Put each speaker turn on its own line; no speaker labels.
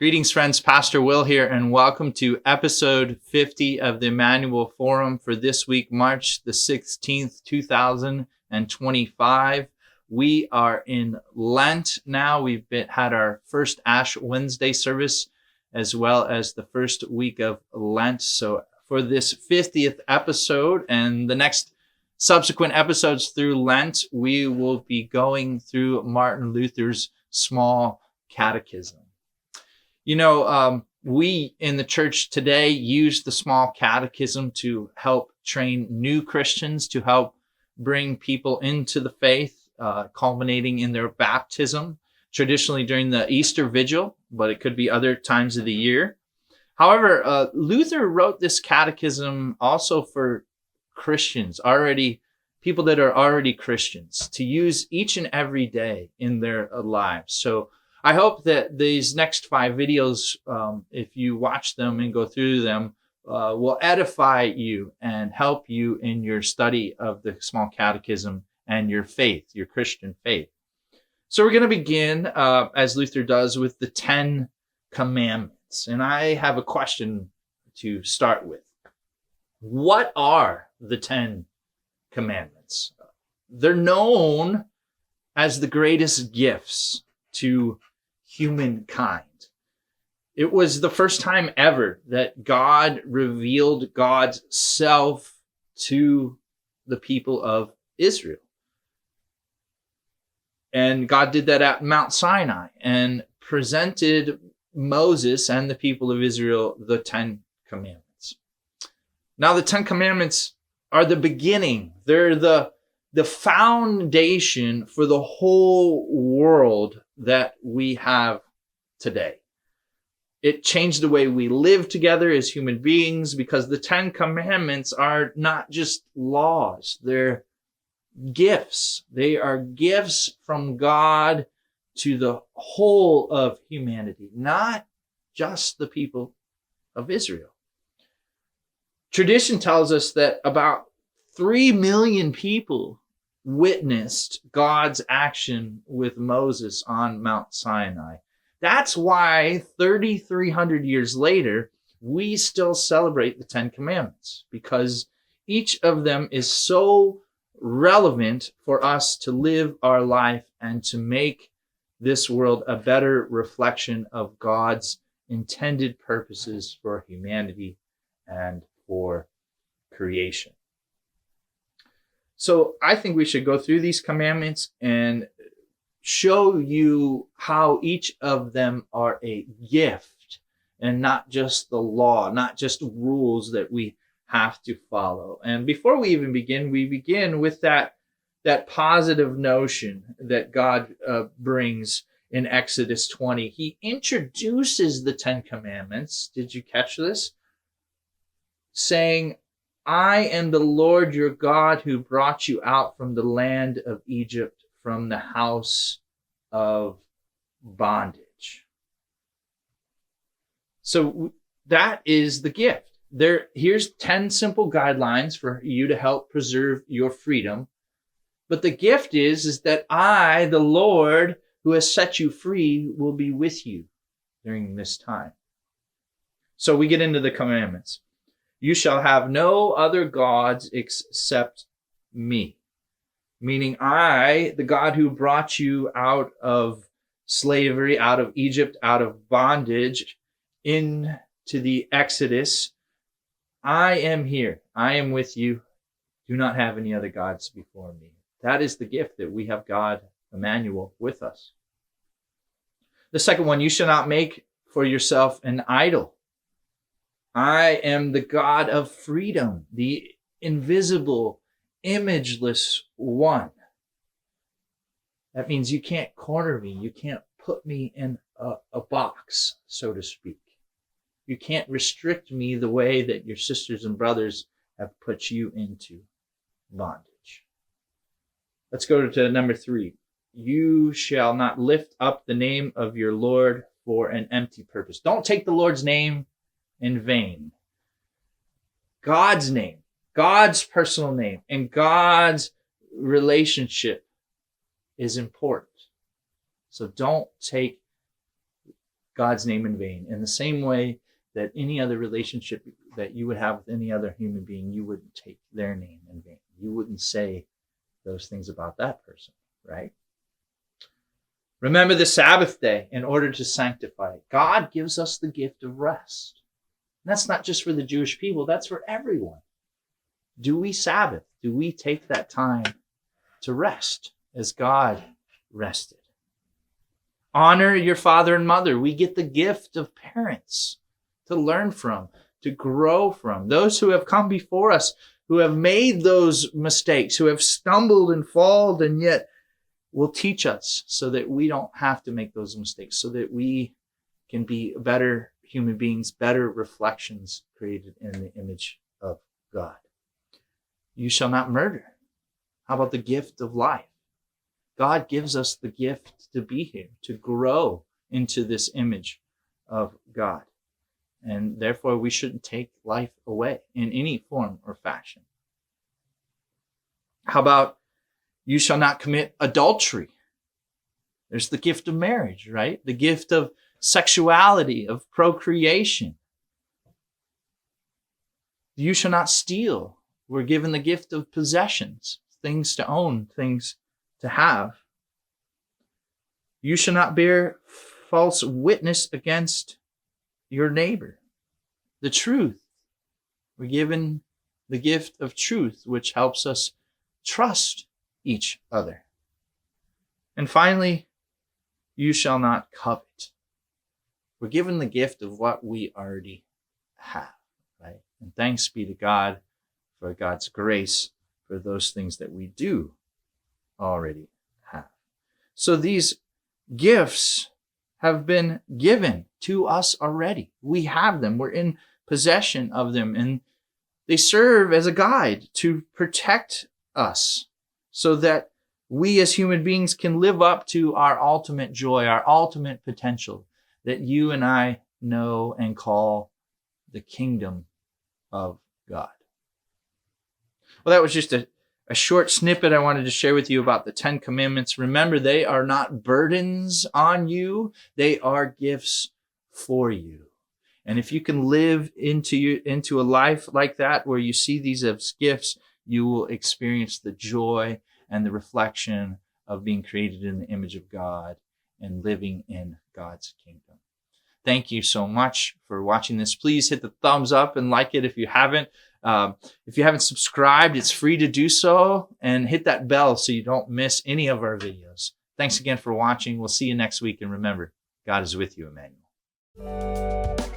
Greetings, friends. Pastor Will here, and welcome to episode 50 of the Emmanuel Forum for this week, March the 16th, 2025. We are in Lent now. We've had our first Ash Wednesday service, as well as the first week of Lent. So for this 50th episode and the next subsequent episodes through Lent, we will be going through Martin Luther's small catechism. You know, we in the church today use the small catechism to help train new Christians, to help bring people into the faith, culminating in their baptism, traditionally during the Easter Vigil, but it could be other times of the year. However, Luther wrote this catechism also for Christians, people that are already Christians, to use each and every day in their lives. So I hope that these next 5 videos, if you watch them and go through them, will edify you and help you in your study of the small catechism and your faith, your Christian faith. So we're going to begin, as Luther does, with the 10 commandments. And I have a question to start with. What are the 10 commandments? They're known as the greatest gifts to humankind. It was the first time ever that God revealed God's self to the people of Israel. And God did that at Mount Sinai and presented Moses and the people of Israel the 10 commandments. Now, the 10 commandments are the beginning. They're the foundation for the whole world that we have today. It changed the way we live together as human beings, because the 10 commandments are not just laws. They're gifts. They are gifts from God to the whole of humanity, not just the people of Israel. Tradition tells us that about 3 million people witnessed God's action with Moses on Mount Sinai. That's why 3,300 years later, we still celebrate the 10 commandments, because each of them is so relevant for us to live our life and to make this world a better reflection of God's intended purposes for humanity and for creation. So I think we should go through these commandments and show you how each of them are a gift and not just the law, not just rules that we have to follow. And before we even begin, we begin with that positive notion that God brings in Exodus 20. He introduces the 10 commandments. Did you catch this? Saying, I am the Lord your God who brought you out from the land of Egypt, from the house of bondage. So that is the gift. Here's 10 simple guidelines for you to help preserve your freedom. But the gift is that I, the Lord who has set you free, will be with you during this time. So we get into the commandments. You shall have no other gods except me. Meaning I, the God who brought you out of slavery, out of Egypt, out of bondage, into the Exodus. I am here. I am with you. Do not have any other gods before me. That is the gift, that we have God, Emmanuel, with us. The second one, you shall not make for yourself an idol. I am the God of freedom, the invisible, imageless one. That means you can't corner me. You can't put me in a box, so to speak. You can't restrict me the way that your sisters and brothers have put you into bondage. Let's go to number 3. You shall not lift up the name of your Lord for an empty purpose. Don't take the Lord's name in vain. God's name, God's personal name, and God's relationship is important. So don't take God's name in vain. In the same way that any other relationship that you would have with any other human being, you wouldn't take their name in vain. You wouldn't say those things about that person, right? Remember the Sabbath day in order to sanctify it. God gives us the gift of rest. And that's not just for the Jewish people, that's for everyone. Do we Sabbath? Do we take that time to rest as God rested? Honor your father and mother. We get the gift of parents to learn from, to grow from. Those who have come before us, who have made those mistakes, who have stumbled and fallen, and yet will teach us so that we don't have to make those mistakes, so that we can be better human beings, better reflections created in the image of God. You shall not murder. How about the gift of life? God gives us the gift to be here, to grow into this image of God. And therefore, we shouldn't take life away in any form or fashion. How about you shall not commit adultery? There's the gift of marriage, right? The gift of sexuality, of procreation. You shall not steal. We're given the gift of possessions, things to own, things to have. You shall not bear false witness against your neighbor. The truth. We're given the gift of truth, which helps us trust each other. And finally, you shall not covet. We're given the gift of what we already have, right? And thanks be to God for God's grace for those things that we do already have. So these gifts have been given to us already. We have them. We're in possession of them, and they serve as a guide to protect us so that we as human beings can live up to our ultimate joy, our ultimate potential that you and I know and call the kingdom of God. Well, that was just a short snippet I wanted to share with you about the 10 Commandments. Remember, they are not burdens on you. They are gifts for you. And if you can live into a life like that, where you see these as gifts, you will experience the joy and the reflection of being created in the image of God and living in God's kingdom. Thank you so much for watching this. Please hit the thumbs up and like it if you haven't. If you haven't subscribed, it's free to do so, and hit that bell so you don't miss any of our videos. Thanks again for watching. We'll see you next week, and remember, God is with you, Emmanuel.